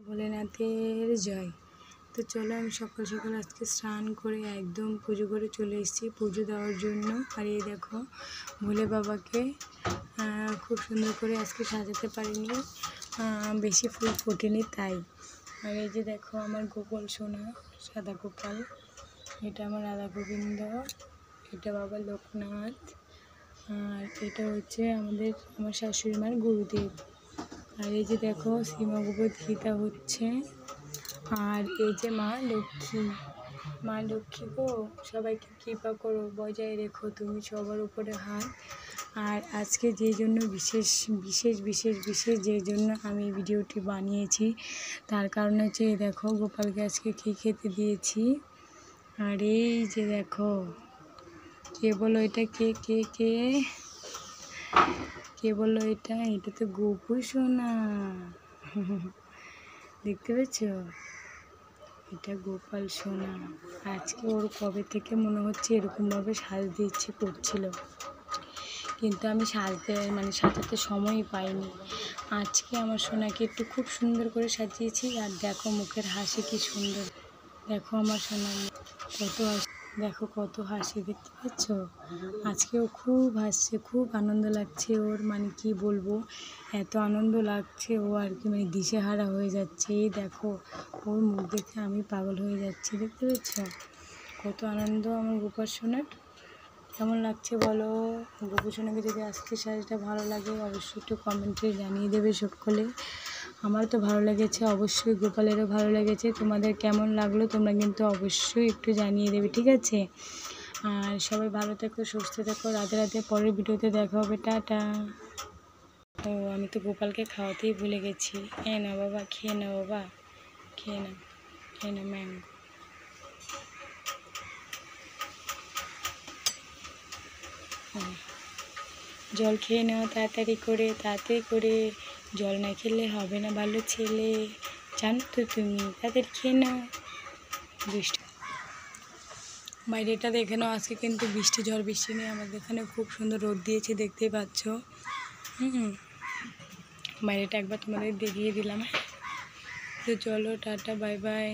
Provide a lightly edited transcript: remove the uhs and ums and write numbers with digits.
ভোলেনাথের জয়। তো চলো আমি সকাল সকাল আজকে স্নান করে একদম পুজো করে চলে এসেছি পুজো দেওয়ার জন্য। আর এই দেখো ভোলে বাবাকে খুব সুন্দর করে আজকে সাজাতে পারিনি, বেশি ফুল ফোটেনি তাই। আর এই যে দেখো আমার গোপাল সোনা সাদা গোপাল, এটা আমার রাধা গোবিন্দ, এটা বাবা লোকনাথ, আর এটা হচ্ছে আমার শাশুড়ি মার গুরুদেব। আর এই যে দেখো শ্রীমদ্ভগবদ্ গীতা হচ্ছে। আর এই যে মা লক্ষ্মী গো, সবাইকে কৃপা করো, বজায় রেখো তুমি সবার উপরে হাত। আর আজকে যে জন্য বিশেষ যে জন্য আমি ভিডিওটি বানিয়েছি তার কারণ হচ্ছে দেখো গোপালকে আজকে কী খেতে দিয়েছি। আর এই যে দেখো, কে বলো এটা কে বললো এটা তো গোপু সোনা দেখতে পেয়েছ, এটা গোপাল সোনা। আজকে ওর কবে থেকে মনে হচ্ছে এরকমভাবে সাজতে ইচ্ছে করছিল, কিন্তু আমি সাজাতে সময়ই পাইনি। আজকে আমার সোনাকে একটু খুব সুন্দর করে সাজিয়েছি। আর দেখো মুখের হাসি কি সুন্দর, দেখো আমার সোনা কত হাসি দেখতে পাচ্ছ। আজকেও খুব হাসছে, খুব আনন্দ লাগছে ওর, কি বলবো, এত আনন্দ লাগছে ও আর কি দিশেহারা হয়ে যাচ্ছে। এই দেখো ওর মুখ দেখে আমি পাগল হয়ে যাচ্ছি, দেখতে পাচ্ছ কত আনন্দ আমার গোপাল সোনার। কেমন লাগছে বলো? গোপাল সোনাকে যদি আজকে সাজটা ভালো লাগে অবশ্যই একটু কমেন্টে জানিয়ে দেবে সকলে। আমার তো ভালো লেগেছে, অবশ্যই গোপালেরও ভালো লেগেছে। তোমাদের কেমন লাগলো তোমরা কিন্তু অবশ্যই একটু জানিয়ে দেবে, ঠিক আছে? আর সবাই ভালো থেকো, সুস্থ থেকো, রাতে পরের ভিডিওতে দেখা হবে, টাটা। ও আমি তো গোপালকে খাওয়াতেই ভুলে গেছি। না বাবা, খেয়ে নাও বাবা, খেয়ে নাও ম্যাঙ্গো। জল খেয়ে নাও তাড়াতাড়ি করে, জল না খেলে হবে না ভালো ছেলে, জানো তো তুমি, তাড়াতাড়ি খেয়ে নাও। বাইরেটা দেখে নাও, আজকে কিন্তু ঝড় বৃষ্টি নেই, আমাদের এখানে খুব সুন্দর রোদ দিয়েছে, দেখতেই পাচ্ছ। বাইরেটা একবার তোমাদের দেখিয়ে দিলাম। তো চলো টাটা, বাই বাই।